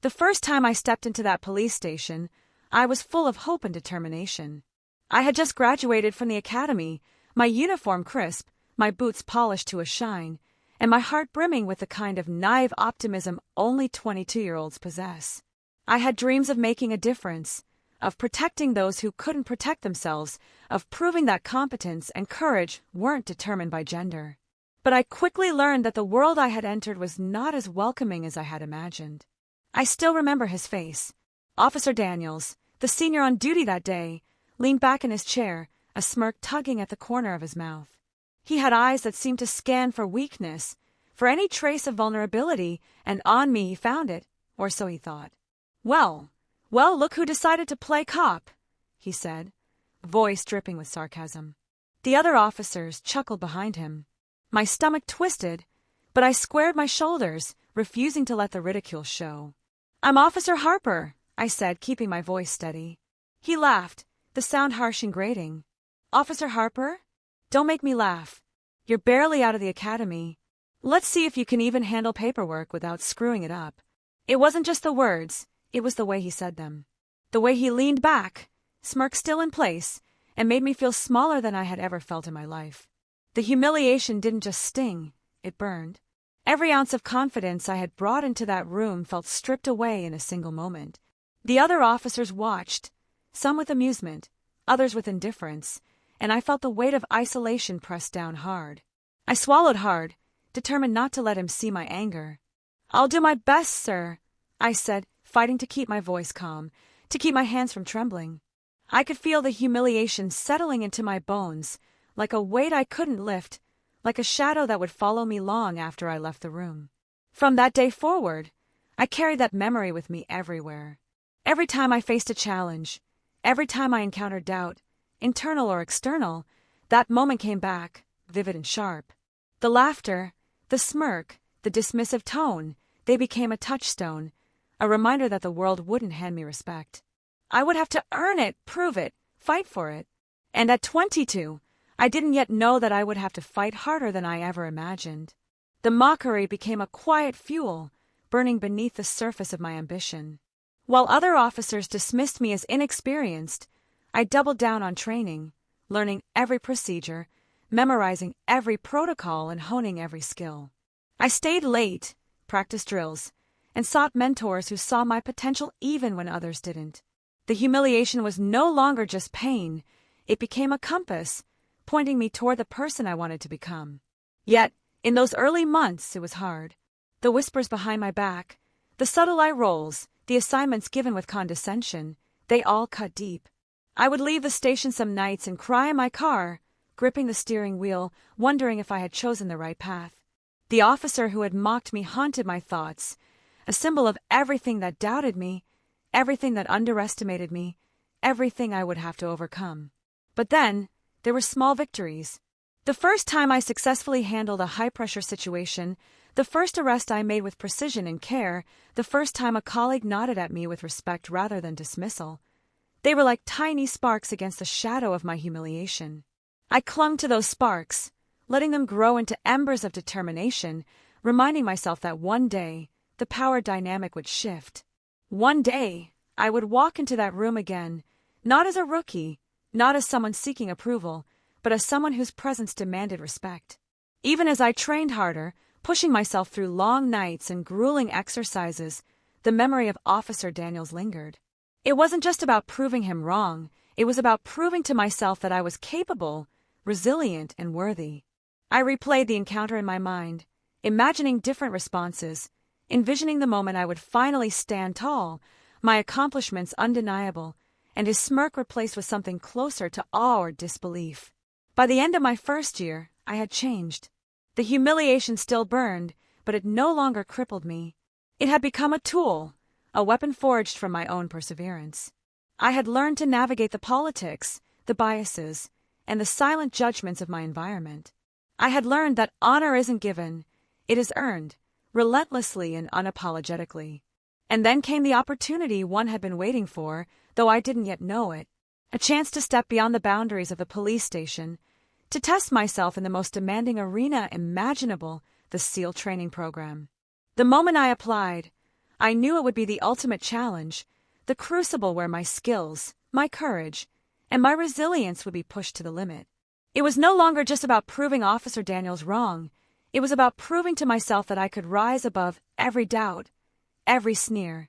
The first time I stepped into that police station, I was full of hope and determination. I had just graduated from the academy, my uniform crisp, my boots polished to a shine, and my heart brimming with the kind of naive optimism only 22-year-olds possess. I had dreams of making a difference, of protecting those who couldn't protect themselves, of proving that competence and courage weren't determined by gender. But I quickly learned that the world I had entered was not as welcoming as I had imagined. I still remember his face. Officer Daniels, the senior on duty that day, leaned back in his chair, a smirk tugging at the corner of his mouth. He had eyes that seemed to scan for weakness, for any trace of vulnerability, and on me he found it, or so he thought. Well, look who decided to play cop, he said, voice dripping with sarcasm. The other officers chuckled behind him. My stomach twisted, but I squared my shoulders, refusing to let the ridicule show. I'm Officer Harper, I said, keeping my voice steady. He laughed, the sound harsh and grating. Officer Harper? Don't make me laugh. You're barely out of the academy. Let's see if you can even handle paperwork without screwing it up. It wasn't just the words, it was the way he said them. The way he leaned back, smirk still in place, and made me feel smaller than I had ever felt in my life. The humiliation didn't just sting, it burned. Every ounce of confidence I had brought into that room felt stripped away in a single moment. The other officers watched, some with amusement, others with indifference, and I felt the weight of isolation press down hard. I swallowed hard, determined not to let him see my anger. I'll do my best, sir, I said, fighting to keep my voice calm, to keep my hands from trembling. I could feel the humiliation settling into my bones, like a weight I couldn't lift, like a shadow that would follow me long after I left the room. From that day forward, I carried that memory with me everywhere. Every time I faced a challenge, every time I encountered doubt, internal or external, that moment came back, vivid and sharp. The laughter, the smirk, the dismissive tone, they became a touchstone, a reminder that the world wouldn't hand me respect. I would have to earn it, prove it, fight for it. And at 22, I didn't yet know that I would have to fight harder than I ever imagined. The mockery became a quiet fuel, burning beneath the surface of my ambition. While other officers dismissed me as inexperienced, I doubled down on training, learning every procedure, memorizing every protocol, and honing every skill. I stayed late, practiced drills, and sought mentors who saw my potential even when others didn't. The humiliation was no longer just pain, it became a compass, pointing me toward the person I wanted to become. Yet, in those early months, it was hard. The whispers behind my back, the subtle eye rolls, the assignments given with condescension, they all cut deep. I would leave the station some nights and cry in my car, gripping the steering wheel, wondering if I had chosen the right path. The officer who had mocked me haunted my thoughts, a symbol of everything that doubted me, everything that underestimated me, everything I would have to overcome. But then, there were small victories. The first time I successfully handled a high-pressure situation, the first arrest I made with precision and care, the first time a colleague nodded at me with respect rather than dismissal. They were like tiny sparks against the shadow of my humiliation. I clung to those sparks, letting them grow into embers of determination, reminding myself that one day, the power dynamic would shift. One day, I would walk into that room again, not as a rookie, not as someone seeking approval, but as someone whose presence demanded respect. Even as I trained harder, pushing myself through long nights and grueling exercises, the memory of Officer Daniels lingered. It wasn't just about proving him wrong, it was about proving to myself that I was capable, resilient, and worthy. I replayed the encounter in my mind, imagining different responses, envisioning the moment I would finally stand tall, my accomplishments undeniable, and his smirk replaced with something closer to awe or disbelief. By the end of my first year, I had changed. The humiliation still burned, but it no longer crippled me. It had become a tool, a weapon forged from my own perseverance. I had learned to navigate the politics, the biases, and the silent judgments of my environment. I had learned that honor isn't given, it is earned, relentlessly and unapologetically. And then came the opportunity one had been waiting for, though I didn't yet know it. A chance to step beyond the boundaries of the police station, to test myself in the most demanding arena imaginable, the SEAL training program. The moment I applied, I knew it would be the ultimate challenge, the crucible where my skills, my courage, and my resilience would be pushed to the limit. It was no longer just about proving Officer Daniels wrong. It was about proving to myself that I could rise above every doubt, every sneer,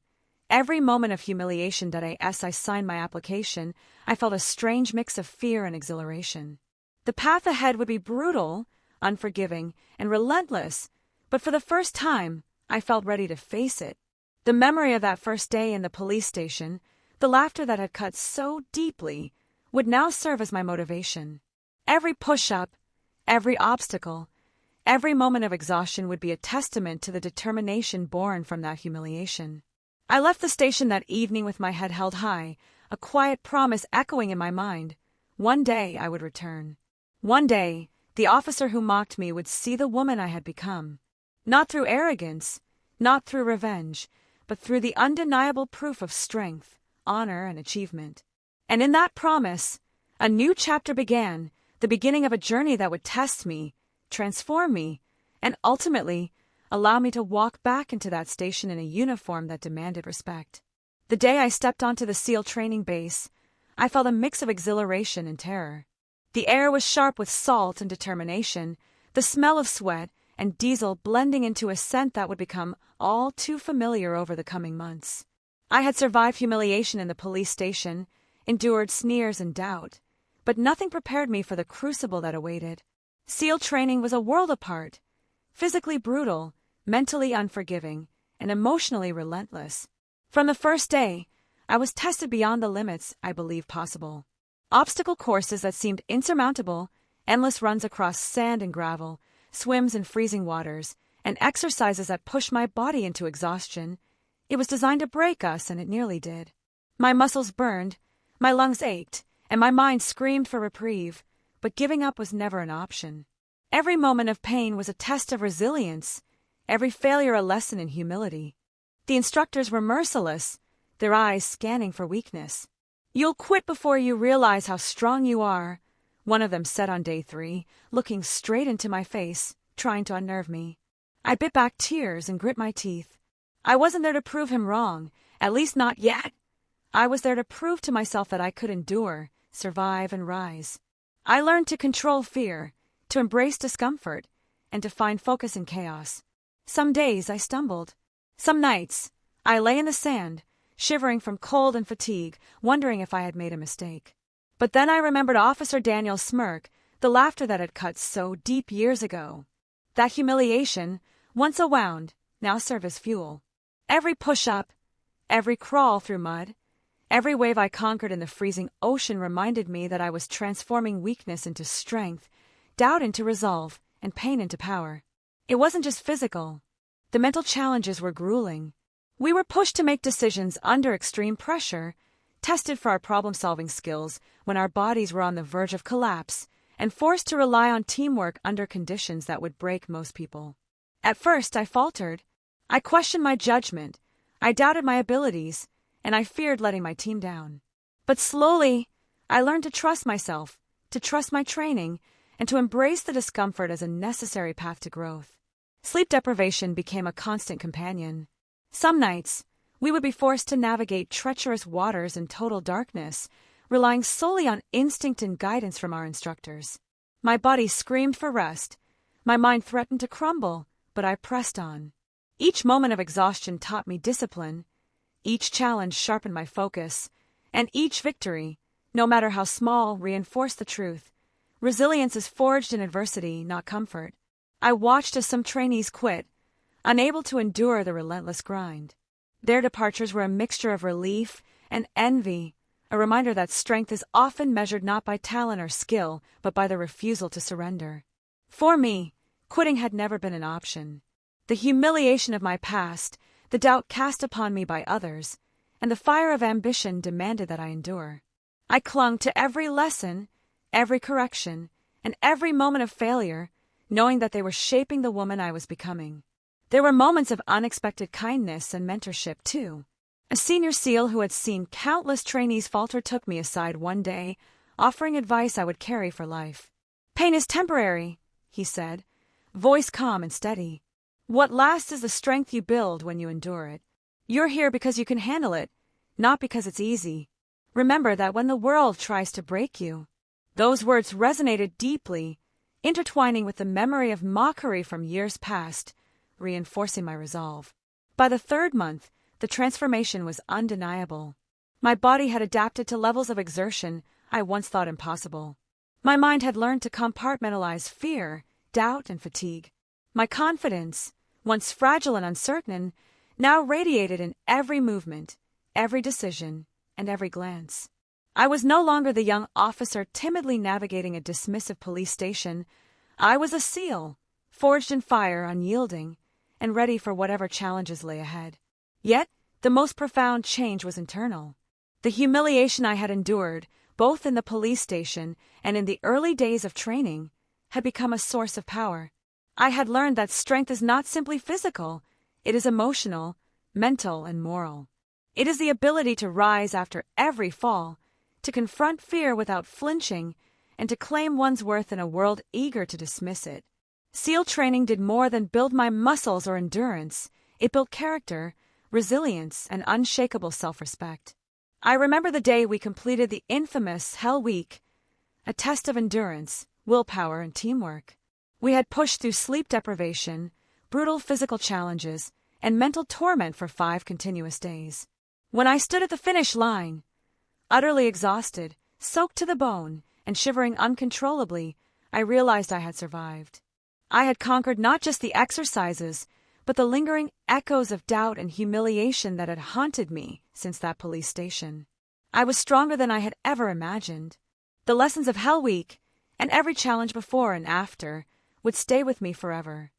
every moment of humiliation. As I signed my application, I felt a strange mix of fear and exhilaration. The path ahead would be brutal, unforgiving, and relentless, but for the first time, I felt ready to face it. The memory of that first day in the police station, the laughter that had cut so deeply, would now serve as my motivation. Every push-up, every obstacle, every moment of exhaustion would be a testament to the determination born from that humiliation. I left the station that evening with my head held high, a quiet promise echoing in my mind. One day I would return. One day, the officer who mocked me would see the woman I had become. Not through arrogance, not through revenge, but through the undeniable proof of strength, honor, and achievement. And in that promise, a new chapter began, the beginning of a journey that would test me, transform me, and ultimately allow me to walk back into that station in a uniform that demanded respect. The day I stepped onto the SEAL training base, I felt a mix of exhilaration and terror. The air was sharp with salt and determination, the smell of sweat and diesel blending into a scent that would become all too familiar over the coming months. I had survived humiliation in the police station, endured sneers and doubt, but nothing prepared me for the crucible that awaited. SEAL training was a world apart, physically brutal, mentally unforgiving, and emotionally relentless. From the first day, I was tested beyond the limits I believed possible. Obstacle courses that seemed insurmountable, endless runs across sand and gravel, swims in freezing waters, and exercises that pushed my body into exhaustion. It was designed to break us, and it nearly did. My muscles burned, my lungs ached, and my mind screamed for reprieve, but giving up was never an option. Every moment of pain was a test of resilience, every failure a lesson in humility. The instructors were merciless, their eyes scanning for weakness. "You'll quit before you realize how strong you are," one of them said on day 3, looking straight into my face, trying to unnerve me. I bit back tears and grit my teeth. I wasn't there to prove him wrong, at least not yet. I was there to prove to myself that I could endure, survive, and rise. I learned to control fear, to embrace discomfort, and to find focus in chaos. Some days I stumbled. Some nights I lay in the sand, shivering from cold and fatigue, wondering if I had made a mistake. But then I remembered Officer Daniels' smirk, the laughter that had cut so deep years ago. That humiliation, once a wound, now served as fuel. Every push-up, every crawl through mud, every wave I conquered in the freezing ocean reminded me that I was transforming weakness into strength, doubt into resolve, and pain into power. It wasn't just physical. The mental challenges were grueling. We were pushed to make decisions under extreme pressure, tested for our problem-solving skills when our bodies were on the verge of collapse, and forced to rely on teamwork under conditions that would break most people. At first, I faltered. I questioned my judgment. I doubted my abilities, and I feared letting my team down. But slowly, I learned to trust myself, to trust my training, and to embrace the discomfort as a necessary path to growth. Sleep deprivation became a constant companion. Some nights, we would be forced to navigate treacherous waters in total darkness, relying solely on instinct and guidance from our instructors. My body screamed for rest. My mind threatened to crumble, but I pressed on. Each moment of exhaustion taught me discipline. Each challenge sharpened my focus, and each victory, no matter how small, reinforced the truth. Resilience is forged in adversity, not comfort. I watched as some trainees quit, unable to endure the relentless grind. Their departures were a mixture of relief and envy, a reminder that strength is often measured not by talent or skill, but by the refusal to surrender. For me, quitting had never been an option. The humiliation of my past, the doubt cast upon me by others, and the fire of ambition demanded that I endure. I clung to every lesson, every correction, and every moment of failure, knowing that they were shaping the woman I was becoming. There were moments of unexpected kindness and mentorship, too. A senior SEAL who had seen countless trainees falter took me aside one day, offering advice I would carry for life. "Pain is temporary," he said, voice calm and steady. "What lasts is the strength you build when you endure it." You're here because you can handle it, not because it's easy. Remember that when the world tries to break you." Those words resonated deeply, intertwining with the memory of mockery from years past, reinforcing my resolve. By the third month, the transformation was undeniable. My body had adapted to levels of exertion I once thought impossible. My mind had learned to compartmentalize fear, doubt, and fatigue. My confidence, once fragile and uncertain, now radiated in every movement, every decision, and every glance. I was no longer the young officer timidly navigating a dismissive police station. I was a SEAL, forged in fire, unyielding, and ready for whatever challenges lay ahead. Yet, the most profound change was internal. The humiliation I had endured, both in the police station and in the early days of training, had become a source of power. I had learned that strength is not simply physical, it is emotional, mental, and moral. It is the ability to rise after every fall, to confront fear without flinching, and to claim one's worth in a world eager to dismiss it. SEAL training did more than build my muscles or endurance. It built character, resilience, and unshakable self-respect. I remember the day we completed the infamous Hell Week, a test of endurance, willpower, and teamwork. We had pushed through sleep deprivation, brutal physical challenges, and mental torment for 5 continuous days. When I stood at the finish line, utterly exhausted, soaked to the bone, and shivering uncontrollably, I realized I had survived. I had conquered not just the exercises, but the lingering echoes of doubt and humiliation that had haunted me since that police station. I was stronger than I had ever imagined. The lessons of Hell Week, and every challenge before and after, would stay with me forever.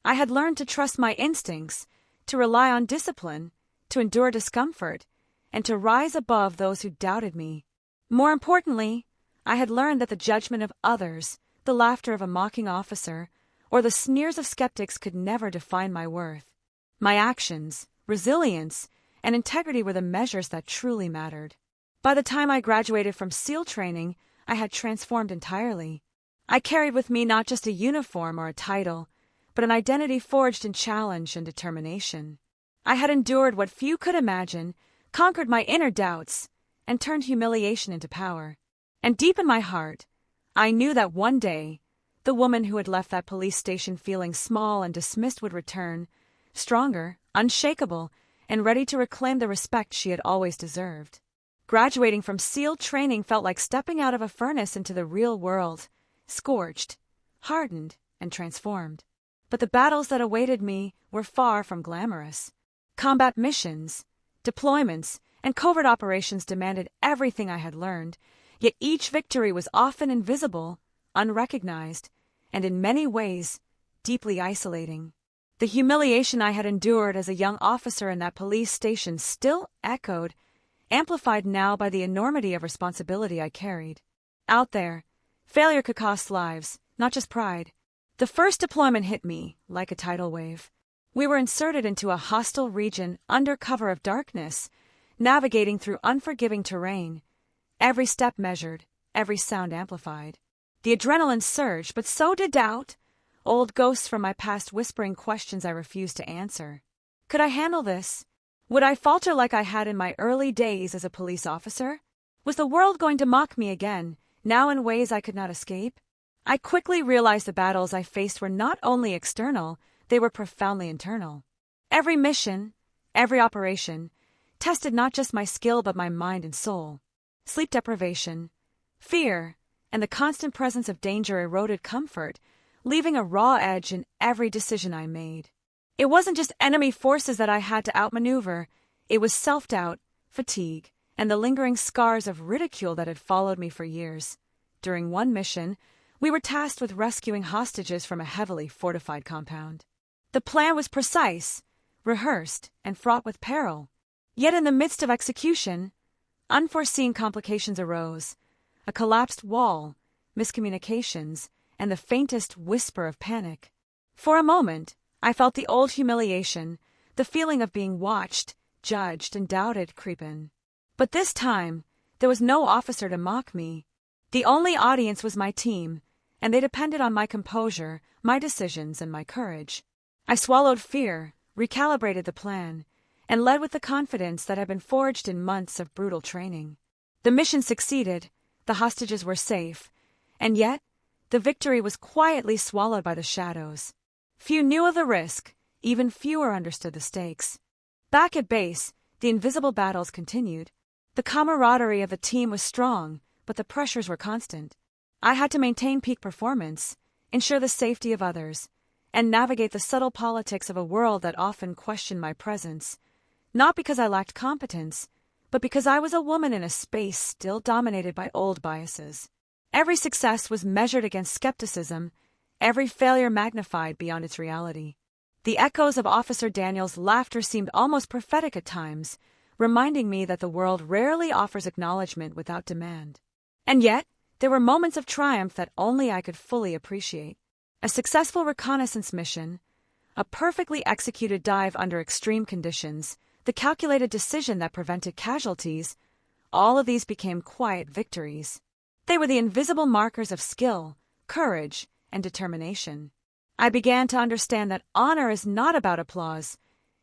I had learned to trust my instincts, to rely on discipline, to endure discomfort, and to rise above those who doubted me. More importantly, I had learned that the judgment of others, the laughter of a mocking officer, or the sneers of skeptics could never define my worth. My actions, resilience, and integrity were the measures that truly mattered. By the time I graduated from SEAL training, I had transformed entirely. I carried with me not just a uniform or a title, but an identity forged in challenge and determination. I had endured what few could imagine, conquered my inner doubts, and turned humiliation into power. And deep in my heart, I knew that one day, the woman who had left that police station feeling small and dismissed would return, stronger, unshakable, and ready to reclaim the respect she had always deserved. Graduating from SEAL training felt like stepping out of a furnace into the real world, scorched, hardened, and transformed. But the battles that awaited me were far from glamorous. Combat missions, deployments, and covert operations demanded everything I had learned, yet each victory was often invisible, unrecognized, and in many ways, deeply isolating. The humiliation I had endured as a young officer in that police station still echoed, amplified now by the enormity of responsibility I carried. Out there, failure could cost lives, not just pride. The first deployment hit me like a tidal wave. We were inserted into a hostile region under cover of darkness, navigating through unforgiving terrain, every step measured, every sound amplified. The adrenaline surged, but so did doubt, old ghosts from my past whispering questions I refused to answer. Could I handle this? Would I falter like I had in my early days as a police officer? Was the world going to mock me again, now in ways I could not escape? I quickly realized the battles I faced were not only external, they were profoundly internal. Every mission, every operation, tested not just my skill but my mind and soul. Sleep deprivation, fear, and the constant presence of danger eroded comfort, leaving a raw edge in every decision I made. It wasn't just enemy forces that I had to outmaneuver, it was self-doubt, fatigue, and the lingering scars of ridicule that had followed me for years. During one mission, we were tasked with rescuing hostages from a heavily fortified compound. The plan was precise, rehearsed, and fraught with peril. Yet in the midst of execution, unforeseen complications arose. A collapsed wall, miscommunications, and the faintest whisper of panic. For a moment, I felt the old humiliation, the feeling of being watched, judged, and doubted creep in. But this time, there was no officer to mock me. The only audience was my team, and they depended on my composure, my decisions, and my courage. I swallowed fear, recalibrated the plan, and led with the confidence that had been forged in months of brutal training. The mission succeeded, the hostages were safe, and yet the victory was quietly swallowed by the shadows. Few knew of the risk, even fewer understood the stakes. Back at base, the invisible battles continued. The camaraderie of the team was strong, but the pressures were constant. I had to maintain peak performance, ensure the safety of others, and navigate the subtle politics of a world that often questioned my presence, not because I lacked competence, but because I was a woman in a space still dominated by old biases. Every success was measured against skepticism, every failure magnified beyond its reality. The echoes of Officer Daniel's laughter seemed almost prophetic at times, reminding me that the world rarely offers acknowledgement without demand. And yet, there were moments of triumph that only I could fully appreciate. A successful reconnaissance mission, a perfectly executed dive under extreme conditions, the calculated decision that prevented casualties, all of these became quiet victories. They were the invisible markers of skill, courage, and determination. I began to understand that honor is not about applause.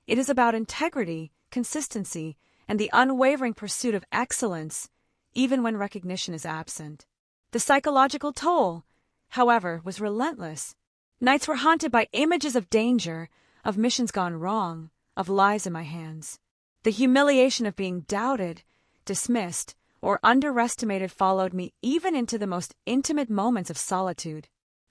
It is about integrity, consistency, and the unwavering pursuit of excellence, even when recognition is absent. The psychological toll, however, was relentless. Nights were haunted by images of danger, of missions gone wrong, of lives in my hands. The humiliation of being doubted, dismissed, or underestimated followed me even into the most intimate moments of solitude.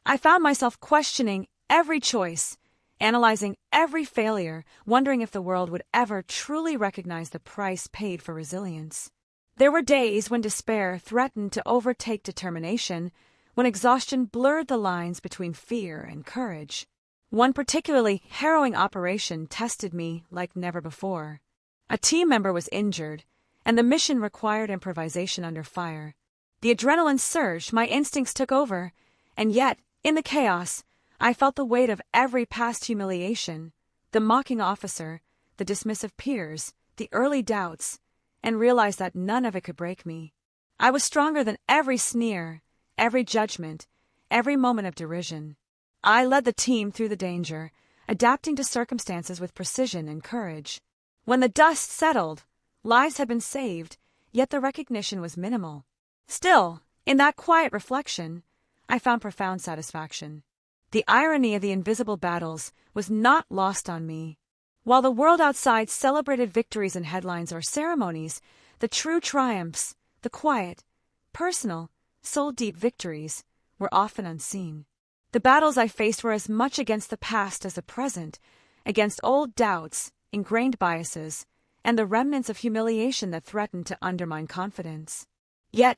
I found myself questioning every choice, analyzing every failure, wondering if the world would ever truly recognize the price paid for resilience. There were days when despair threatened to overtake determination, when exhaustion blurred the lines between fear and courage. One particularly harrowing operation tested me like never before. A team member was injured, and the mission required improvisation under fire. The adrenaline surged, my instincts took over, and yet, in the chaos, I felt the weight of every past humiliation, the mocking officer, the dismissive peers, the early doubts, and realized that none of it could break me. I was stronger than every sneer, every judgment, every moment of derision. I led the team through the danger, adapting to circumstances with precision and courage. When the dust settled, lives had been saved, yet the recognition was minimal. Still, in that quiet reflection, I found profound satisfaction. The irony of the invisible battles was not lost on me. While the world outside celebrated victories in headlines or ceremonies, the true triumphs, the quiet, personal, soul-deep victories, were often unseen. The battles I faced were as much against the past as the present, against old doubts, ingrained biases, and the remnants of humiliation that threatened to undermine confidence. Yet,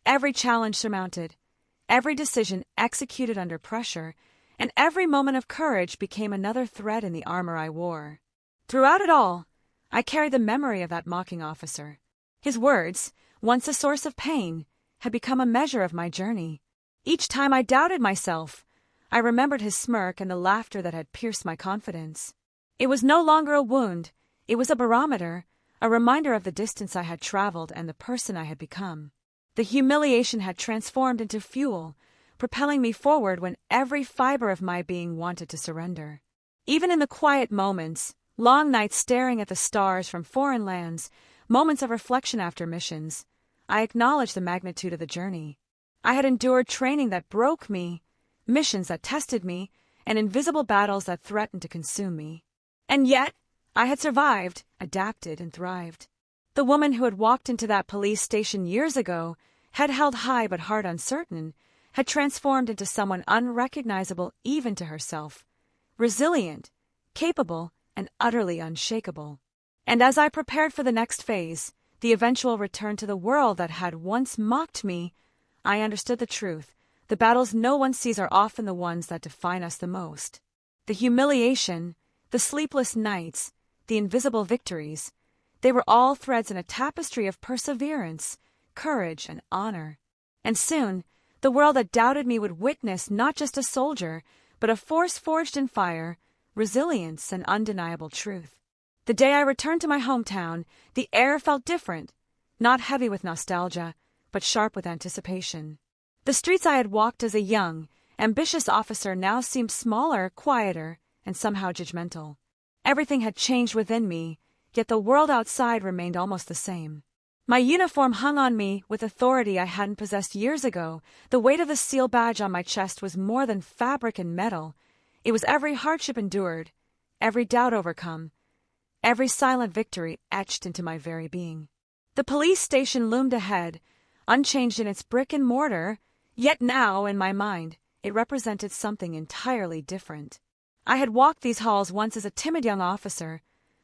every challenge surmounted, every decision executed under pressure, and every moment of courage became another thread in the armor I wore. Throughout it all, I carried the memory of that mocking officer. His words, once a source of pain, had become a measure of my journey. Each time I doubted myself, I remembered his smirk and the laughter that had pierced my confidence. It was no longer a wound, it was a barometer, a reminder of the distance I had traveled and the person I had become. The humiliation had transformed into fuel, propelling me forward when every fiber of my being wanted to surrender. Even in the quiet moments, long nights staring at the stars from foreign lands, moments of reflection after missions, I acknowledged the magnitude of the journey. I had endured training that broke me, missions that tested me, and invisible battles that threatened to consume me. And yet, I had survived, adapted, and thrived. The woman who had walked into that police station years ago, head held high but heart uncertain, had transformed into someone unrecognizable even to herself, resilient, capable, and utterly unshakable. And as I prepared for the next phase, the eventual return to the world that had once mocked me, I understood the truth. The battles no one sees are often the ones that define us the most. The humiliation, the sleepless nights, the invisible victories, they were all threads in a tapestry of perseverance, courage, and honor. And soon, the world that doubted me would witness not just a soldier, but a force forged in fire, resilience, and undeniable truth. The day I returned to my hometown, the air felt different, not heavy with nostalgia, but sharp with anticipation. The streets I had walked as a young, ambitious officer now seemed smaller, quieter, and somehow judgmental. Everything had changed within me, yet the world outside remained almost the same. My uniform hung on me with authority I hadn't possessed years ago. The weight of the SEAL badge on my chest was more than fabric and metal. It was every hardship endured, every doubt overcome, every silent victory etched into my very being. The police station loomed ahead, unchanged in its brick and mortar, yet now, in my mind, it represented something entirely different. I had walked these halls once as a timid young officer,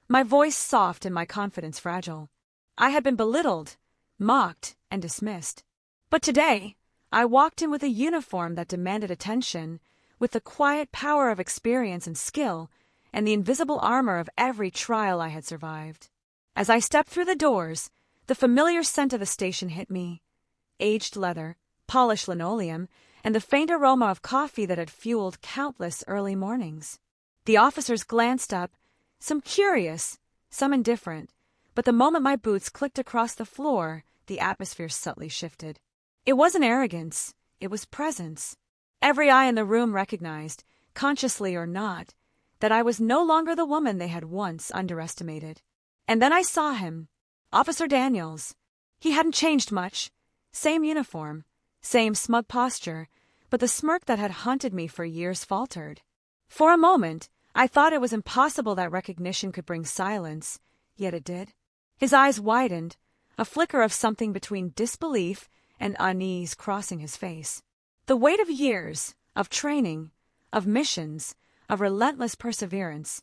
my voice soft and my confidence fragile. I had been belittled, mocked, and dismissed. But today, I walked in with a uniform that demanded attention, with the quiet power of experience and skill, and the invisible armor of every trial I had survived. As I stepped through the doors, the familiar scent of the station hit me. Aged leather, polished linoleum, and the faint aroma of coffee that had fueled countless early mornings. The officers glanced up, some curious, some indifferent, but the moment my boots clicked across the floor, the atmosphere subtly shifted. It wasn't arrogance, it was presence. Every eye in the room recognized, consciously or not, that I was no longer the woman they had once underestimated. And then I saw him, Officer Daniels. He hadn't changed much. Same uniform, same smug posture, but the smirk that had haunted me for years faltered. For a moment, I thought it was impossible that recognition could bring silence, yet it did. His eyes widened, a flicker of something between disbelief and unease crossing his face. The weight of years, of training, of missions, of relentless perseverance,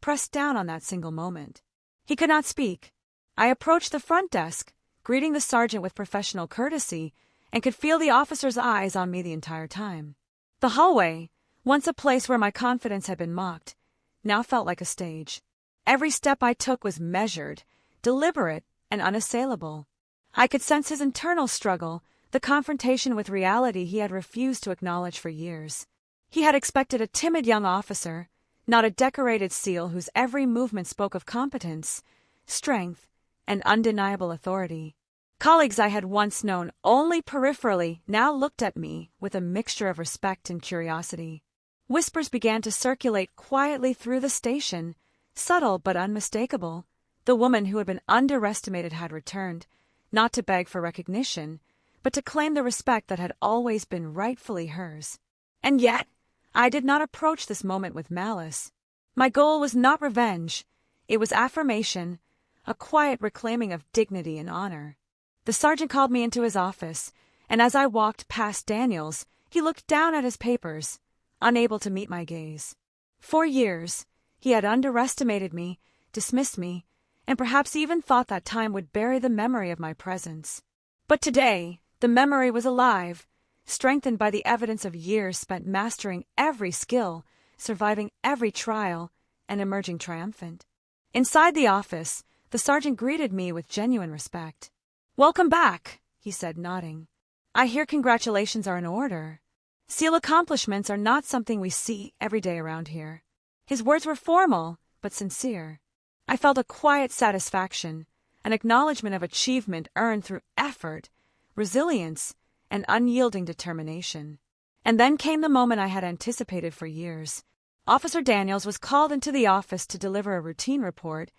pressed down on that single moment. He could not speak. I approached the front desk, greeting the sergeant with professional courtesy, and could feel the officer's eyes on me the entire time. The hallway, once a place where my confidence had been mocked, now felt like a stage. Every step I took was measured, deliberate, and unassailable. I could sense his internal struggle, the confrontation with reality he had refused to acknowledge for years. He had expected a timid young officer, not a decorated SEAL whose every movement spoke of competence, strength, and undeniable authority. Colleagues I had once known only peripherally now looked at me with a mixture of respect and curiosity. Whispers began to circulate quietly through the station, subtle but unmistakable. The woman who had been underestimated had returned, not to beg for recognition, but to claim the respect that had always been rightfully hers. And yet, I did not approach this moment with malice. My goal was not revenge. It was affirmation, a quiet reclaiming of dignity and honor. The sergeant called me into his office, and as I walked past Daniels, he looked down at his papers, unable to meet my gaze. For years, he had underestimated me, dismissed me, and perhaps even thought that time would bury the memory of my presence. But today, the memory was alive, strengthened by the evidence of years spent mastering every skill, surviving every trial, and emerging triumphant. Inside the office, the sergeant greeted me with genuine respect. "Welcome back," he said, nodding. "I hear congratulations are in order. SEAL accomplishments are not something we see every day around here." His words were formal, but sincere. I felt a quiet satisfaction, an acknowledgement of achievement earned through effort, resilience, and unyielding determination. And then came the moment I had anticipated for years. Officer Daniels was called into the office to deliver a routine report,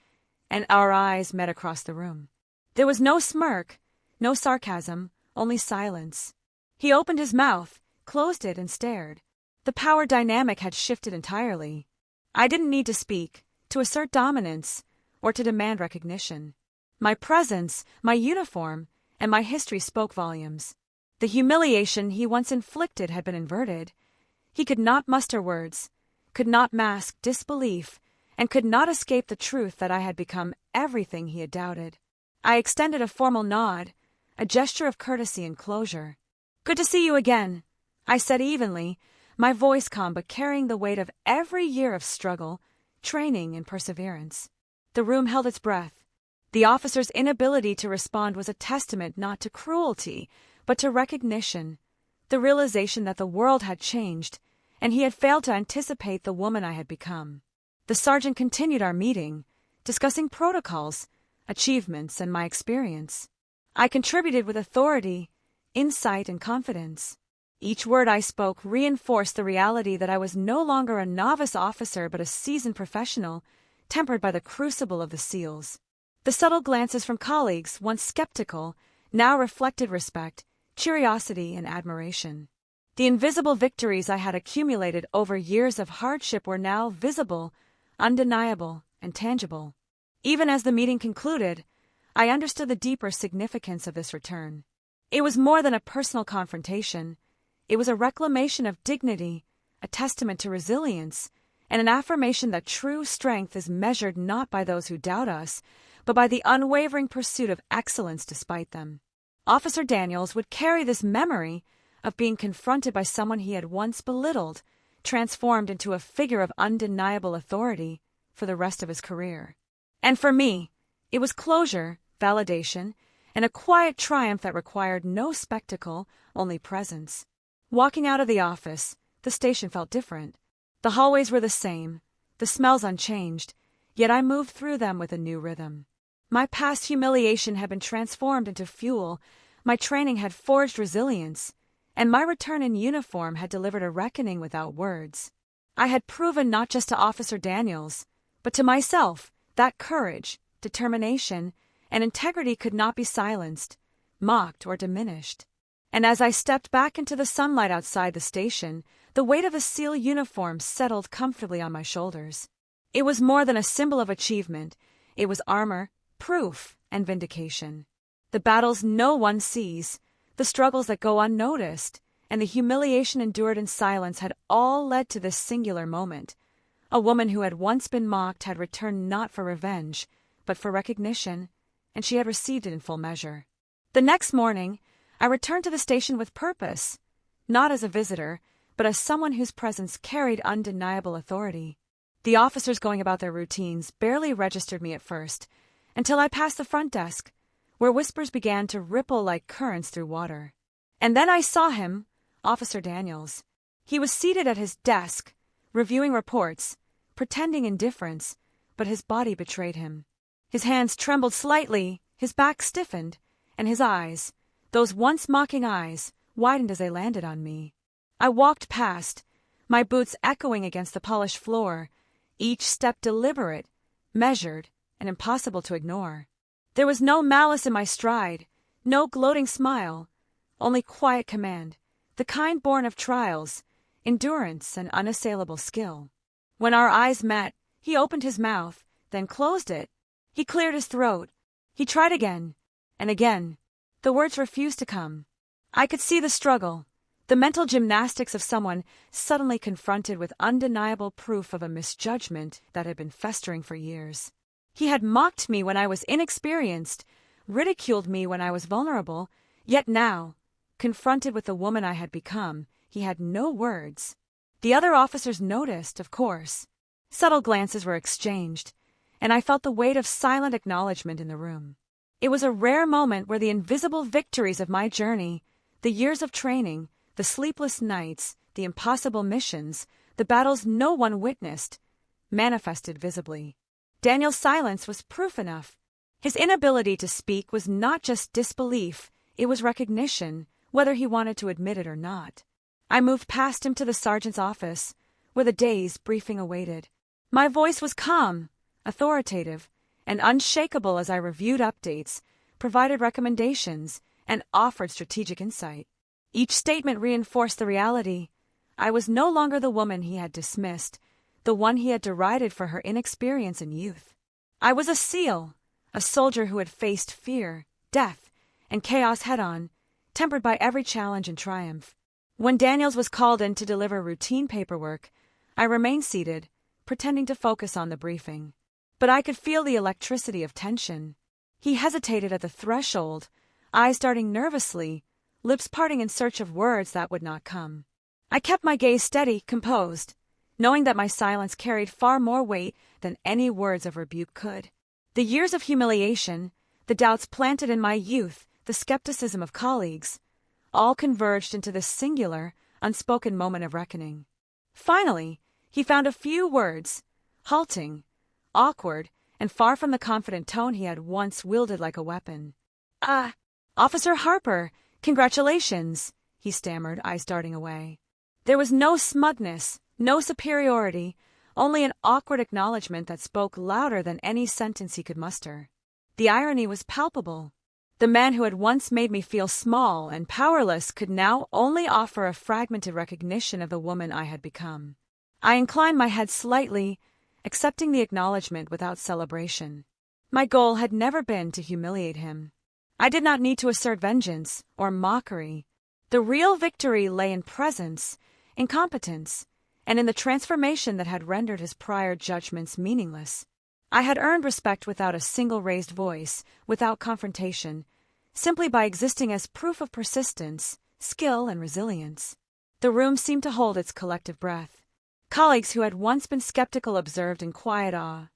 and our eyes met across the room. There was no smirk, no sarcasm, only silence. He opened his mouth, closed it, and stared. The power dynamic had shifted entirely. I didn't need to speak, to assert dominance, or to demand recognition. My presence, my uniform, and my history spoke volumes. The humiliation he once inflicted had been inverted. He could not muster words, could not mask disbelief, and could not escape the truth that I had become everything he had doubted. I extended a formal nod, a gesture of courtesy and closure. "Good to see you again," I said evenly, my voice calm but carrying the weight of every year of struggle, training, and perseverance. The room held its breath. The officer's inability to respond was a testament not to cruelty, but to recognition, the realization that the world had changed, and he had failed to anticipate the woman I had become. The sergeant continued our meeting, discussing protocols, achievements, and my experience. I contributed with authority, insight, and confidence. Each word I spoke reinforced the reality that I was no longer a novice officer but a seasoned professional, tempered by the crucible of the seals. The subtle glances from colleagues, once skeptical, now reflected respect, curiosity, and admiration. The invisible victories I had accumulated over years of hardship were now visible, undeniable, and tangible. Even as the meeting concluded, I understood the deeper significance of this return. It was more than a personal confrontation. It was a reclamation of dignity, a testament to resilience, and an affirmation that true strength is measured not by those who doubt us, but by the unwavering pursuit of excellence despite them. Officer Daniels would carry this memory of being confronted by someone he had once belittled, transformed into a figure of undeniable authority for the rest of his career. And for me, it was closure, validation, and a quiet triumph that required no spectacle, only presence. Walking out of the office, the station felt different. The hallways were the same, the smells unchanged, yet I moved through them with a new rhythm. My past humiliation had been transformed into fuel, my training had forged resilience, and my return in uniform had delivered a reckoning without words. I had proven not just to Officer Daniels, but to myself, that courage, determination, and integrity could not be silenced, mocked, or diminished. And as I stepped back into the sunlight outside the station, the weight of a SEAL uniform settled comfortably on my shoulders. It was more than a symbol of achievement. It was armor, proof, and vindication. The battles no one sees, the struggles that go unnoticed, and the humiliation endured in silence had all led to this singular moment. A woman who had once been mocked had returned not for revenge, but for recognition, and she had received it in full measure. The next morning, I returned to the station with purpose, not as a visitor, but as someone whose presence carried undeniable authority. The officers going about their routines barely registered me at first, until I passed the front desk, where whispers began to ripple like currents through water. And then I saw him, Officer Daniels. He was seated at his desk, reviewing reports, pretending indifference, but his body betrayed him. His hands trembled slightly, his back stiffened, and his eyes, those once mocking eyes, widened as they landed on me. I walked past, my boots echoing against the polished floor, each step deliberate, measured, and impossible to ignore. There was no malice in my stride, no gloating smile, only quiet command, the kind born of trials, endurance, and unassailable skill. When our eyes met, he opened his mouth, then closed it. He cleared his throat. He tried again, and again. The words refused to come. I could see the struggle, the mental gymnastics of someone suddenly confronted with undeniable proof of a misjudgment that had been festering for years. He had mocked me when I was inexperienced, ridiculed me when I was vulnerable, yet now, confronted with the woman I had become, he had no words. The other officers noticed, of course. Subtle glances were exchanged, and I felt the weight of silent acknowledgement in the room. It was a rare moment where the invisible victories of my journey, the years of training, the sleepless nights, the impossible missions, the battles no one witnessed, manifested visibly. Daniel's silence was proof enough. His inability to speak was not just disbelief, it was recognition, whether he wanted to admit it or not. I moved past him to the sergeant's office, where the day's briefing awaited. My voice was calm, authoritative, and unshakable as I reviewed updates, provided recommendations, and offered strategic insight. Each statement reinforced the reality. I was no longer the woman he had dismissed, the one he had derided for her inexperience and youth. I was a SEAL, a soldier who had faced fear, death, and chaos head-on, tempered by every challenge and triumph. When Daniels was called in to deliver routine paperwork, I remained seated, pretending to focus on the briefing. But I could feel the electricity of tension. He hesitated at the threshold, eyes darting nervously, lips parting in search of words that would not come. I kept my gaze steady, composed, knowing that my silence carried far more weight than any words of rebuke could. The years of humiliation, the doubts planted in my youth, the skepticism of colleagues, all converged into this singular, unspoken moment of reckoning. Finally, he found a few words, halting, awkward, and far from the confident tone he had once wielded like a weapon. Officer Harper, congratulations, he stammered, eyes darting away. There was no smugness, no superiority, only an awkward acknowledgement that spoke louder than any sentence he could muster. The irony was palpable. The man who had once made me feel small and powerless could now only offer a fragmented recognition of the woman I had become. I inclined my head slightly, accepting the acknowledgement without celebration. My goal had never been to humiliate him. I did not need to assert vengeance or mockery. The real victory lay in presence, in competence, and in the transformation that had rendered his prior judgments meaningless. I had earned respect without a single raised voice, without confrontation, simply by existing as proof of persistence, skill, and resilience. The room seemed to hold its collective breath. Colleagues who had once been skeptical observed in quiet awe.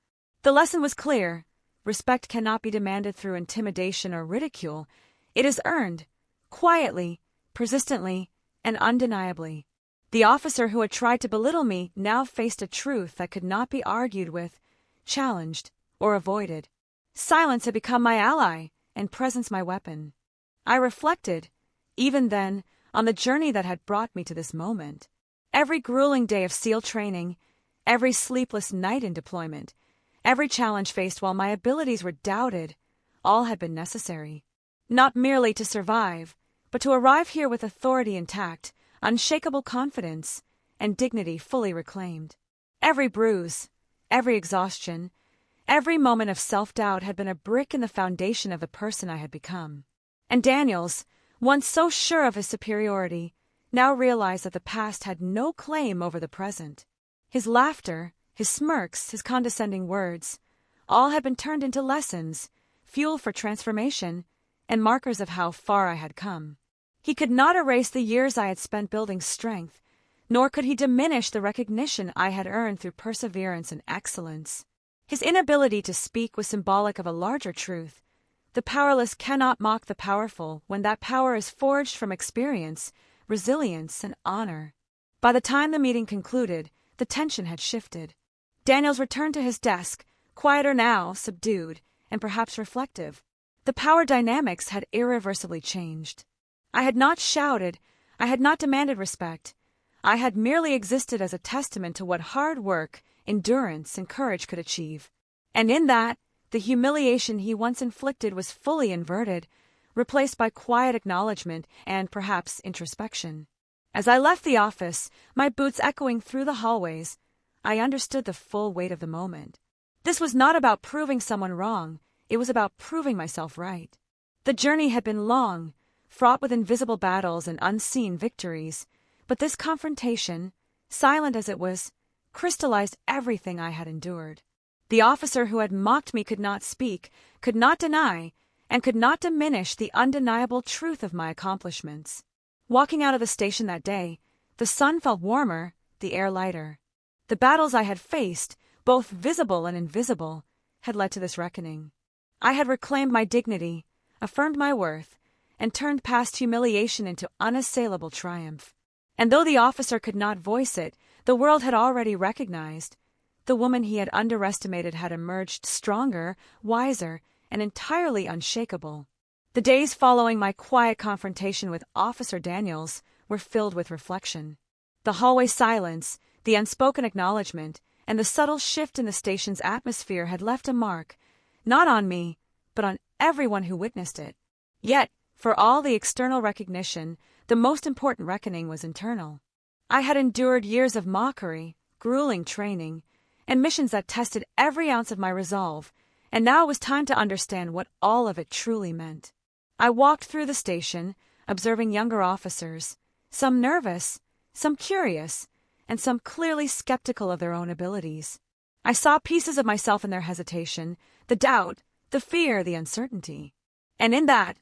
The lesson was clear. Respect cannot be demanded through intimidation or ridicule. It is earned, quietly, persistently, and undeniably. The officer who had tried to belittle me now faced a truth that could not be argued with, challenged, or avoided. Silence had become my ally, and presence my weapon. I reflected, even then, on the journey that had brought me to this moment. Every grueling day of SEAL training, every sleepless night in deployment, every challenge faced while my abilities were doubted, all had been necessary. Not merely to survive, but to arrive here with authority intact, unshakable confidence, and dignity fully reclaimed. Every bruise, every exhaustion, every moment of self-doubt had been a brick in the foundation of the person I had become. And Daniels, once so sure of his superiority, now realized that the past had no claim over the present. His laughter, his smirks, his condescending words, all had been turned into lessons, fuel for transformation, and markers of how far I had come. He could not erase the years I had spent building strength, nor could he diminish the recognition I had earned through perseverance and excellence. His inability to speak was symbolic of a larger truth. The powerless cannot mock the powerful when that power is forged from experience, resilience, and honor. By the time the meeting concluded, the tension had shifted. Daniels returned to his desk, quieter now, subdued, and perhaps reflective. The power dynamics had irreversibly changed. I had not shouted, I had not demanded respect. I had merely existed as a testament to what hard work, endurance, and courage could achieve. And in that, the humiliation he once inflicted was fully inverted, replaced by quiet acknowledgement and, perhaps, introspection. As I left the office, my boots echoing through the hallways, I understood the full weight of the moment. This was not about proving someone wrong, it was about proving myself right. The journey had been long, fraught with invisible battles and unseen victories, but this confrontation, silent as it was, crystallized everything I had endured. The officer who had mocked me could not speak, could not deny, and could not diminish the undeniable truth of my accomplishments. Walking out of the station that day, the sun felt warmer, the air lighter. The battles I had faced, both visible and invisible, had led to this reckoning. I had reclaimed my dignity, affirmed my worth, and turned past humiliation into unassailable triumph. And though the officer could not voice it, the world had already recognized. The woman he had underestimated had emerged stronger, wiser, and entirely unshakable. The days following my quiet confrontation with Officer Daniels were filled with reflection. The hallway silence, the unspoken acknowledgement, and the subtle shift in the station's atmosphere had left a mark, not on me, but on everyone who witnessed it. Yet, for all the external recognition, the most important reckoning was internal. I had endured years of mockery, grueling training, and missions that tested every ounce of my resolve, and now it was time to understand what all of it truly meant. I walked through the station, observing younger officers, some nervous, some curious, and some clearly skeptical of their own abilities. I saw pieces of myself in their hesitation, the doubt, the fear, the uncertainty. And in that,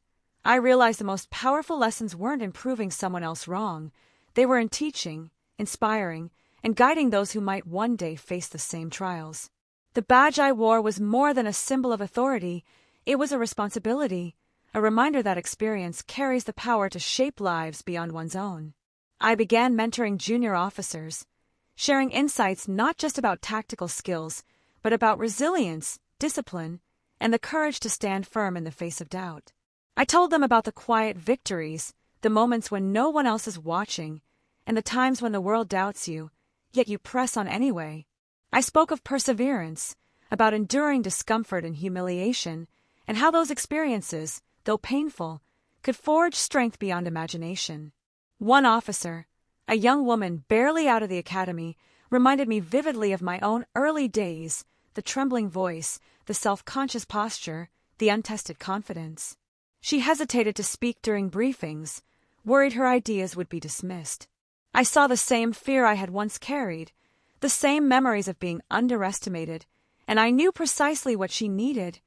I realized the most powerful lessons weren't in proving someone else wrong. They were in teaching, inspiring, and guiding those who might one day face the same trials. The badge I wore was more than a symbol of authority. It was a responsibility, a reminder that experience carries the power to shape lives beyond one's own. I began mentoring junior officers, sharing insights not just about tactical skills, but about resilience, discipline, and the courage to stand firm in the face of doubt. I told them about the quiet victories, the moments when no one else is watching, and the times when the world doubts you, yet you press on anyway. I spoke of perseverance, about enduring discomfort and humiliation, and how those experiences, though painful, could forge strength beyond imagination. One officer, a young woman barely out of the academy, reminded me vividly of my own early days, the trembling voice, the self-conscious posture, the untested confidence. She hesitated to speak during briefings, worried her ideas would be dismissed. I saw the same fear I had once carried, the same memories of being underestimated, and I knew precisely what she needed: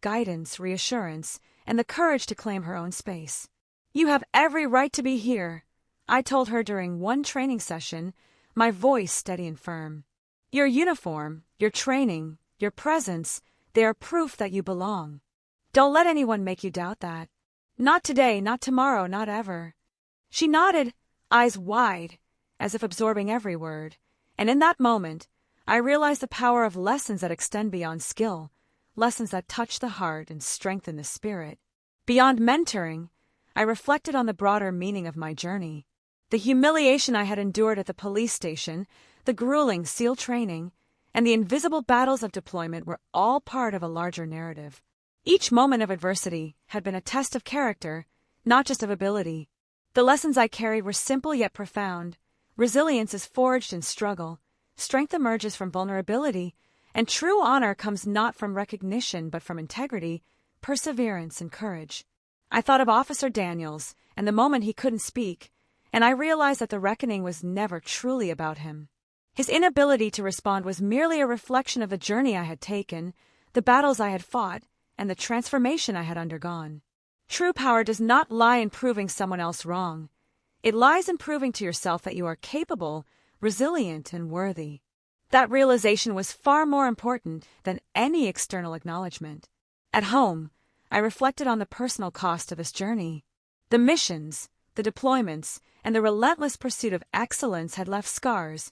guidance, reassurance, and the courage to claim her own space. "You have every right to be here," I told her during one training session, my voice steady and firm. "Your uniform, your training, your presence, they are proof that you belong. Don't let anyone make you doubt that. Not today, not tomorrow, not ever." She nodded, eyes wide, as if absorbing every word, and in that moment, I realized the power of lessons that extend beyond skill, lessons that touch the heart and strengthen the spirit. Beyond mentoring, I reflected on the broader meaning of my journey. The humiliation I had endured at the police station, the grueling SEAL training, and the invisible battles of deployment were all part of a larger narrative. Each moment of adversity had been a test of character, not just of ability. The lessons I carried were simple yet profound. Resilience is forged in struggle, strength emerges from vulnerability, and true honor comes not from recognition but from integrity, perseverance, and courage. I thought of Officer Daniels and the moment he couldn't speak, and I realized that the reckoning was never truly about him. His inability to respond was merely a reflection of the journey I had taken, the battles I had fought, and the transformation I had undergone. True power does not lie in proving someone else wrong. It lies in proving to yourself that you are capable, resilient, and worthy. That realization was far more important than any external acknowledgement. At home, I reflected on the personal cost of this journey. The missions, the deployments, and the relentless pursuit of excellence had left scars,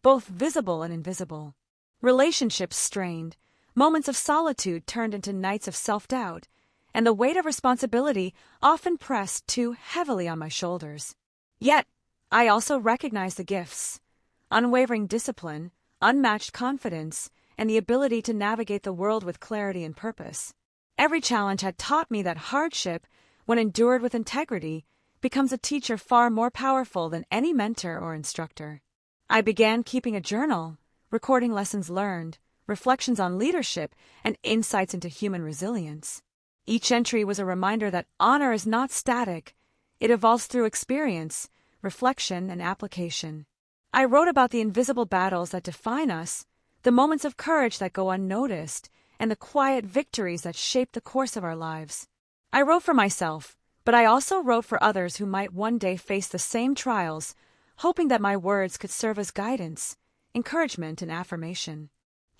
both visible and invisible. Relationships strained, moments of solitude turned into nights of self-doubt, and the weight of responsibility often pressed too heavily on my shoulders. Yet, I also recognized the gifts: unwavering discipline, unmatched confidence, and the ability to navigate the world with clarity and purpose. Every challenge had taught me that hardship, when endured with integrity, becomes a teacher far more powerful than any mentor or instructor. I began keeping a journal, recording lessons learned, reflections on leadership, and insights into human resilience. Each entry was a reminder that honor is not static. It evolves through experience, reflection, and application. I wrote about the invisible battles that define us, the moments of courage that go unnoticed, and the quiet victories that shape the course of our lives. I wrote for myself, but I also wrote for others who might one day face the same trials, hoping that my words could serve as guidance, encouragement, and affirmation.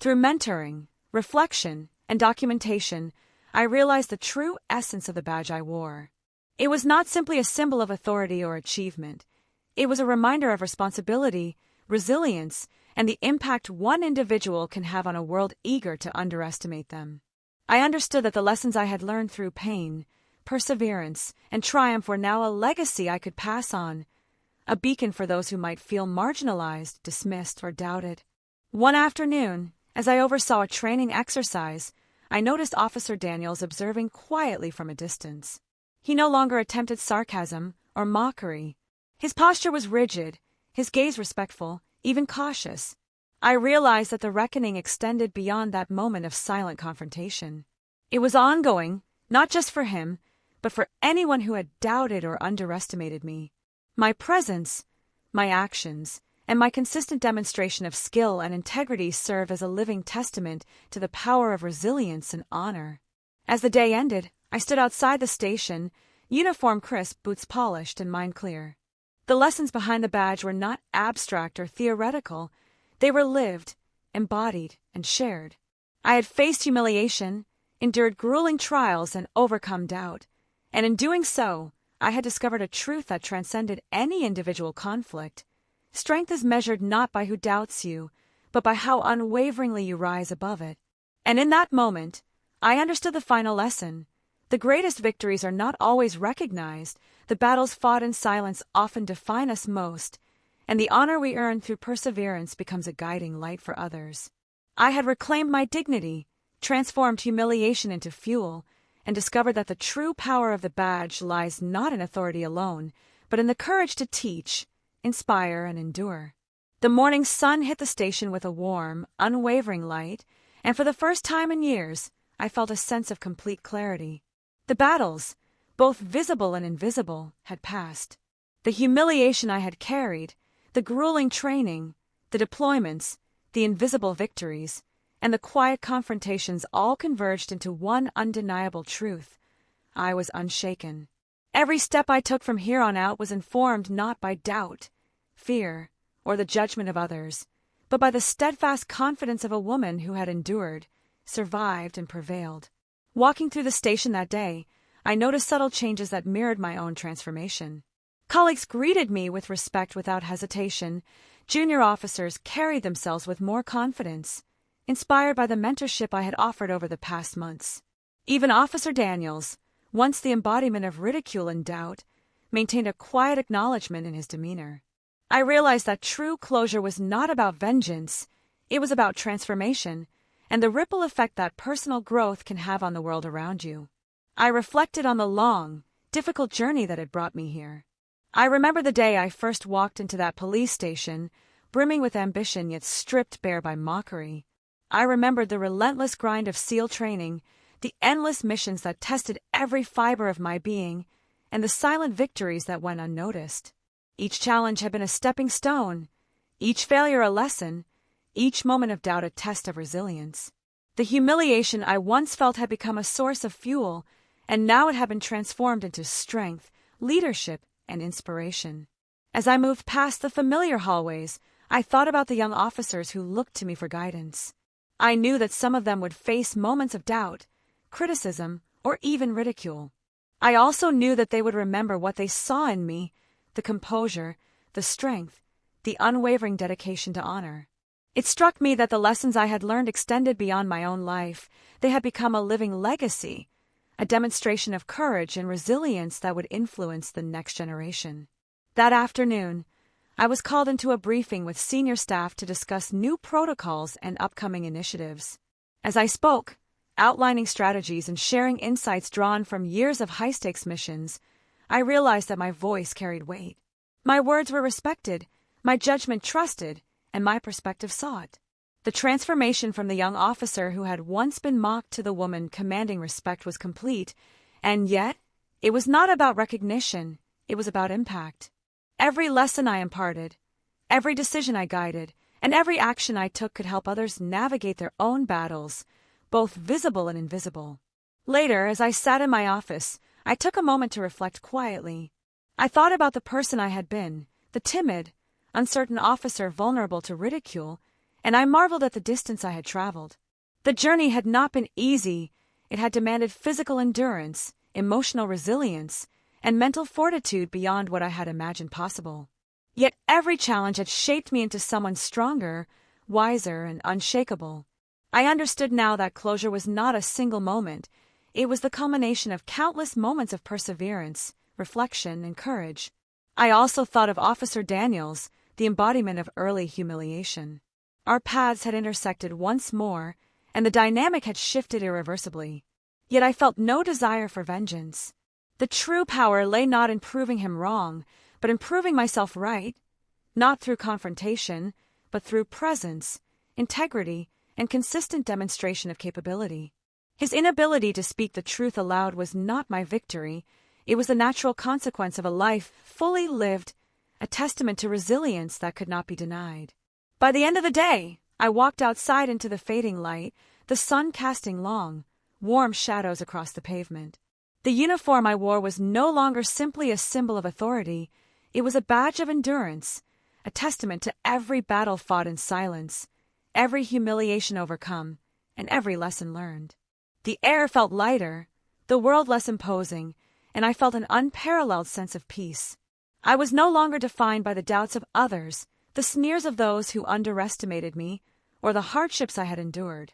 Through mentoring, reflection, and documentation, I realized the true essence of the badge I wore. It was not simply a symbol of authority or achievement. It was a reminder of responsibility, resilience, and the impact one individual can have on a world eager to underestimate them. I understood that the lessons I had learned through pain, perseverance, and triumph were now a legacy I could pass on, a beacon for those who might feel marginalized, dismissed, or doubted. One afternoon, as I oversaw a training exercise, I noticed Officer Daniels observing quietly from a distance. He no longer attempted sarcasm or mockery. His posture was rigid, his gaze respectful, even cautious. I realized that the reckoning extended beyond that moment of silent confrontation. It was ongoing, not just for him, but for anyone who had doubted or underestimated me. My presence, my actions, and my consistent demonstration of skill and integrity serve as a living testament to the power of resilience and honor. As the day ended, I stood outside the station, uniform crisp, boots polished, and mind clear. The lessons behind the badge were not abstract or theoretical. They were lived, embodied, and shared. I had faced humiliation, endured grueling trials, and overcome doubt. And in doing so, I had discovered a truth that transcended any individual conflict. Strength is measured not by who doubts you, but by how unwaveringly you rise above it. And in that moment, I understood the final lesson. The greatest victories are not always recognized. The battles fought in silence often define us most. and the honor we earn through perseverance becomes a guiding light for others. I had reclaimed my dignity, transformed humiliation into fuel, and discovered that the true power of the badge lies not in authority alone, but in the courage to teach, inspire, and endure. The morning sun hit the station with a warm, unwavering light, and for the first time in years, I felt a sense of complete clarity. The battles, both visible and invisible, had passed. The humiliation I had carried, the grueling training, the deployments, the invisible victories, and the quiet confrontations all converged into one undeniable truth. I was unshaken. Every step I took from here on out was informed not by doubt, fear, or the judgment of others, but by the steadfast confidence of a woman who had endured, survived, and prevailed. Walking through the station that day, I noticed subtle changes that mirrored my own transformation. Colleagues greeted me with respect without hesitation. Junior officers carried themselves with more confidence, inspired by the mentorship I had offered over the past months. Even Officer Daniels, once the embodiment of ridicule and doubt, maintained a quiet acknowledgement in his demeanor. I realized that true closure was not about vengeance, it was about transformation, and the ripple effect that personal growth can have on the world around you. I reflected on the long, difficult journey that had brought me here. I remember the day I first walked into that police station, brimming with ambition yet stripped bare by mockery. I remembered the relentless grind of SEAL training, the endless missions that tested every fiber of my being, and the silent victories that went unnoticed. Each challenge had been a stepping stone, each failure a lesson, each moment of doubt a test of resilience. The humiliation I once felt had become a source of fuel, and now it had been transformed into strength, leadership, and inspiration. As I moved past the familiar hallways, I thought about the young officers who looked to me for guidance. I knew that some of them would face moments of doubt, criticism, or even ridicule. I also knew that they would remember what they saw in me, the composure, the strength, the unwavering dedication to honor. It struck me that the lessons I had learned extended beyond my own life. They had become a living legacy, a demonstration of courage and resilience that would influence the next generation. That afternoon, I was called into a briefing with senior staff to discuss new protocols and upcoming initiatives. As I spoke, outlining strategies and sharing insights drawn from years of high-stakes missions, I realized that my voice carried weight. My words were respected, my judgment trusted, and my perspective sought. The transformation from the young officer who had once been mocked to the woman commanding respect was complete, and yet, it was not about recognition, it was about impact. Every lesson I imparted, every decision I guided, and every action I took could help others navigate their own battles, both visible and invisible. Later, as I sat in my office, I took a moment to reflect quietly. I thought about the person I had been, the timid, uncertain officer vulnerable to ridicule, and I marveled at the distance I had traveled. The journey had not been easy. It had demanded physical endurance, emotional resilience, and mental fortitude beyond what I had imagined possible. Yet every challenge had shaped me into someone stronger, wiser, and unshakable. I understood now that closure was not a single moment. It was the culmination of countless moments of perseverance, reflection, and courage. I also thought of Officer Daniels, the embodiment of early humiliation. Our paths had intersected once more, and the dynamic had shifted irreversibly. Yet I felt no desire for vengeance. The true power lay not in proving him wrong, but in proving myself right, not through confrontation, but through presence, integrity, and consistent demonstration of capability. His inability to speak the truth aloud was not my victory. It was the natural consequence of a life fully lived, a testament to resilience that could not be denied. By the end of the day, I walked outside into the fading light, the sun casting long, warm shadows across the pavement. The uniform I wore was no longer simply a symbol of authority. It was a badge of endurance, a testament to every battle fought in silence, every humiliation overcome, and every lesson learned. The air felt lighter, the world less imposing, and I felt an unparalleled sense of peace. I was no longer defined by the doubts of others, the sneers of those who underestimated me, or the hardships I had endured.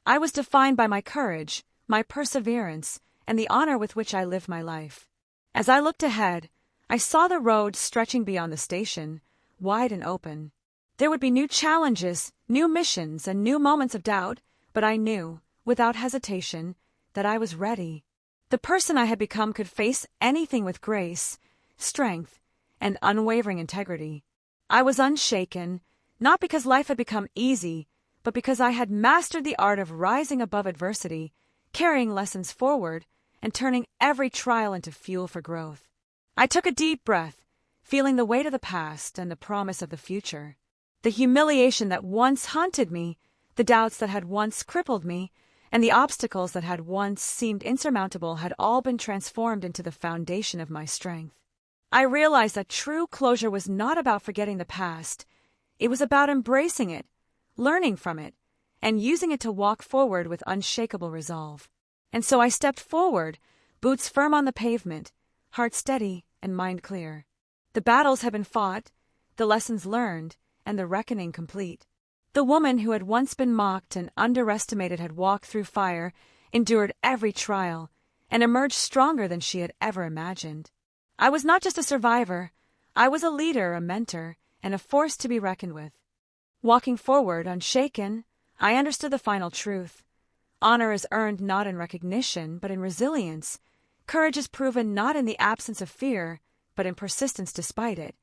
I was defined by my courage, my perseverance, and the honor with which I lived my life. As I looked ahead, I saw the road stretching beyond the station, wide and open. There would be new challenges, new missions, and new moments of doubt, but I knew, without hesitation, that I was ready. The person I had become could face anything with grace, strength, and unwavering integrity. I was unshaken, not because life had become easy, but because I had mastered the art of rising above adversity, carrying lessons forward, and turning every trial into fuel for growth. I took a deep breath, feeling the weight of the past and the promise of the future. The humiliation that once haunted me, the doubts that had once crippled me, and the obstacles that had once seemed insurmountable had all been transformed into the foundation of my strength. I realized that true closure was not about forgetting the past. It was about embracing it, learning from it, and using it to walk forward with unshakable resolve. And so I stepped forward, boots firm on the pavement, heart steady and mind clear. The battles had been fought, the lessons learned, and the reckoning complete. The woman who had once been mocked and underestimated had walked through fire, endured every trial, and emerged stronger than she had ever imagined. I was not just a survivor, I was a leader, a mentor, and a force to be reckoned with. Walking forward, unshaken, I understood the final truth. Honor is earned not in recognition, but in resilience. Courage is proven not in the absence of fear, but in persistence despite it.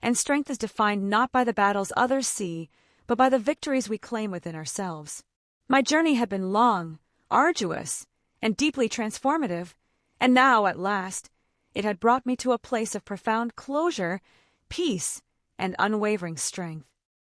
And strength is defined not by the battles others see, but by the victories we claim within ourselves. My journey had been long, arduous, and deeply transformative, and now, at last, it had brought me to a place of profound closure, peace, and unwavering strength.